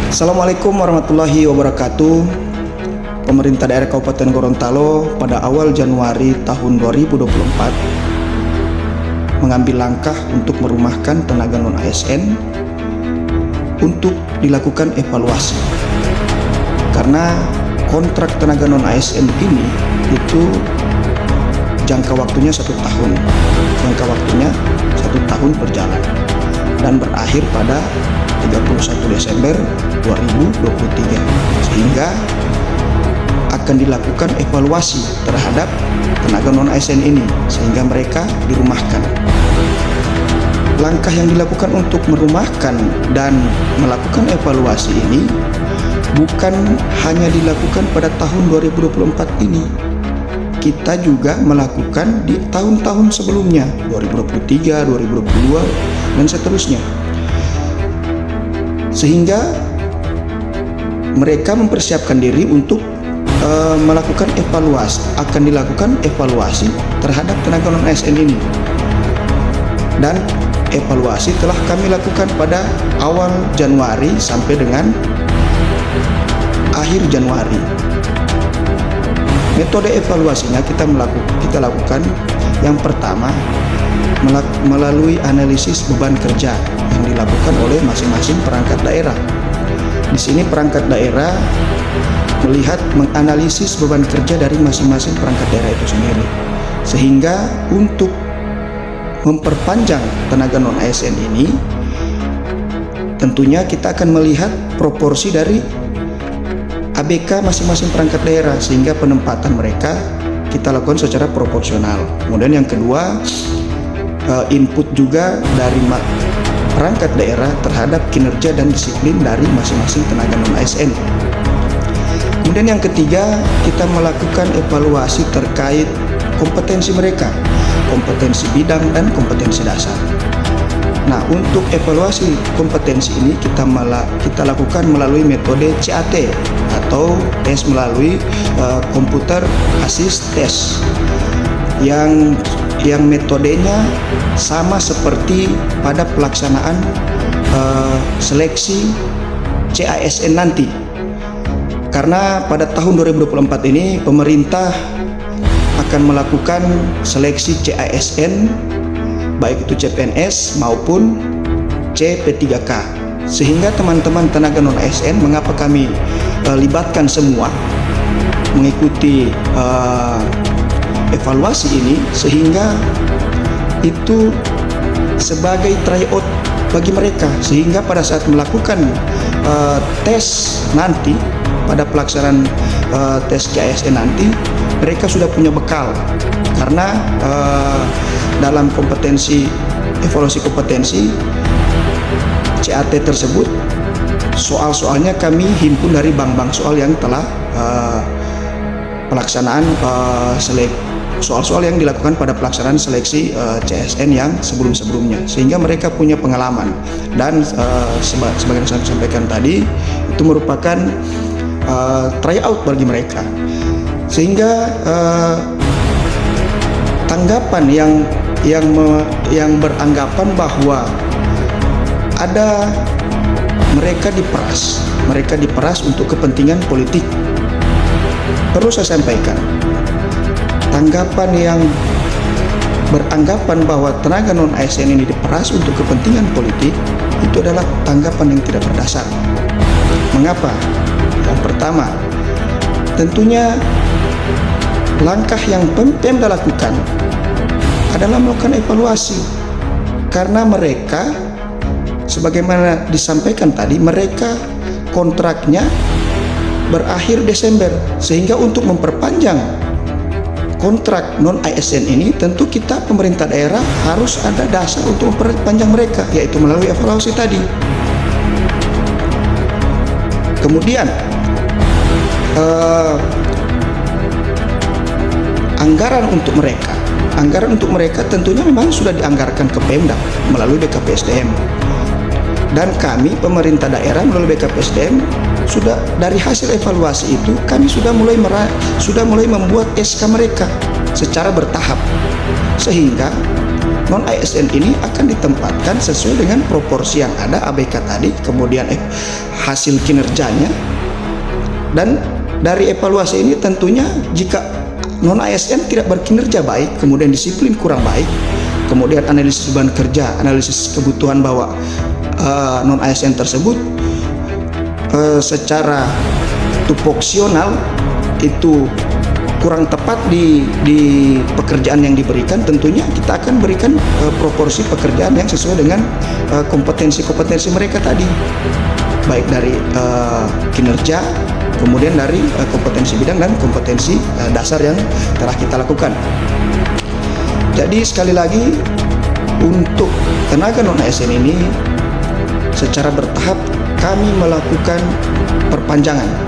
Assalamualaikum warahmatullahi wabarakatuh. Pemerintah daerah Kabupaten Gorontalo pada awal Januari tahun 2024 mengambil langkah untuk merumahkan tenaga non-ASN untuk dilakukan evaluasi. Karena kontrak tenaga non-ASN ini itu jangka waktunya 1 tahun. Jangka waktunya 1 tahun berjalan dan berakhir pada 31 Desember 2023, sehingga akan dilakukan evaluasi terhadap tenaga non-ASN ini sehingga mereka dirumahkan. Langkah yang dilakukan untuk merumahkan dan melakukan evaluasi ini bukan hanya dilakukan pada tahun 2024 ini. Kita juga melakukan di tahun-tahun sebelumnya, 2023, 2022, dan seterusnya. Sehingga mereka mempersiapkan diri untuk melakukan evaluasi, akan dilakukan evaluasi terhadap tenaga non-ASN ini. Dan evaluasi telah kami lakukan pada awal Januari sampai dengan akhir Januari. Metode evaluasinya kita lakukan yang pertama melalui analisis beban kerja yang dilakukan oleh masing-masing perangkat daerah. Di sini perangkat daerah melihat menganalisis beban kerja dari masing-masing perangkat daerah itu sendiri, sehingga untuk memperpanjang tenaga non-ASN ini tentunya kita akan melihat proporsi dari ABK masing-masing perangkat daerah, sehingga penempatan mereka kita lakukan secara proporsional. Kemudian yang kedua, input juga dari perangkat daerah terhadap kinerja dan disiplin dari masing-masing tenaga non-ASN. Kemudian yang ketiga, kita melakukan evaluasi terkait kompetensi mereka, kompetensi bidang dan kompetensi dasar. Nah, untuk evaluasi kompetensi ini kita lakukan melalui metode CAT atau tes melalui computer assist test yang metodenya sama seperti pada pelaksanaan seleksi CASN nanti. Karena pada tahun 2024 ini pemerintah akan melakukan seleksi CASN baik itu CPNS maupun CP3K, sehingga teman-teman tenaga non-ASN, mengapa kami libatkan semua mengikuti evaluasi ini, sehingga itu sebagai tryout bagi mereka, sehingga pada saat melakukan tes nanti, pada pelaksanaan tes CASN nanti, mereka sudah punya bekal. Karena dalam evaluasi kompetensi CAT tersebut, soal-soalnya kami himpun dari bank-bank soal yang telah pelaksanaan soal-soal yang dilakukan pada pelaksanaan seleksi CASN yang sebelum-sebelumnya, sehingga mereka punya pengalaman. Dan sebagai yang saya sampaikan tadi, itu merupakan tryout bagi mereka, sehingga tanggapan yang beranggapan bahwa ada mereka diperas untuk kepentingan politik. Perlu saya sampaikan, tanggapan yang beranggapan bahwa tenaga non-ASN ini diperas untuk kepentingan politik itu adalah tanggapan yang tidak berdasar. Mengapa? Yang pertama, tentunya langkah yang Pemda lakukan adalah melakukan evaluasi, karena mereka, sebagaimana disampaikan tadi, mereka kontraknya berakhir Desember, sehingga untuk memperpanjang kontrak non-ASN ini tentu kita pemerintah daerah harus ada dasar untuk memperpanjang mereka, yaitu melalui evaluasi tadi. Kemudian anggaran untuk mereka tentunya memang sudah dianggarkan ke Pemda melalui BKPSDM, dan kami pemerintah daerah melalui BKPSDM sudah, dari hasil evaluasi itu kami sudah mulai membuat SK mereka secara bertahap, sehingga non ASN ini akan ditempatkan sesuai dengan proporsi yang ada ABK tadi, kemudian hasil kinerjanya, dan dari evaluasi ini tentunya jika non ASN tidak berkinerja baik, kemudian disiplin kurang baik, kemudian analisis beban kerja, analisis kebutuhan bahwa non ASN tersebut secara tupoksial itu kurang tepat di pekerjaan yang diberikan, tentunya kita akan berikan proporsi pekerjaan yang sesuai dengan kompetensi-kompetensi mereka tadi, baik dari kinerja, kemudian dari kompetensi bidang dan kompetensi dasar yang telah kita lakukan. Jadi sekali lagi, untuk tenaga non ASN ini secara bertahap kami melakukan perpanjangan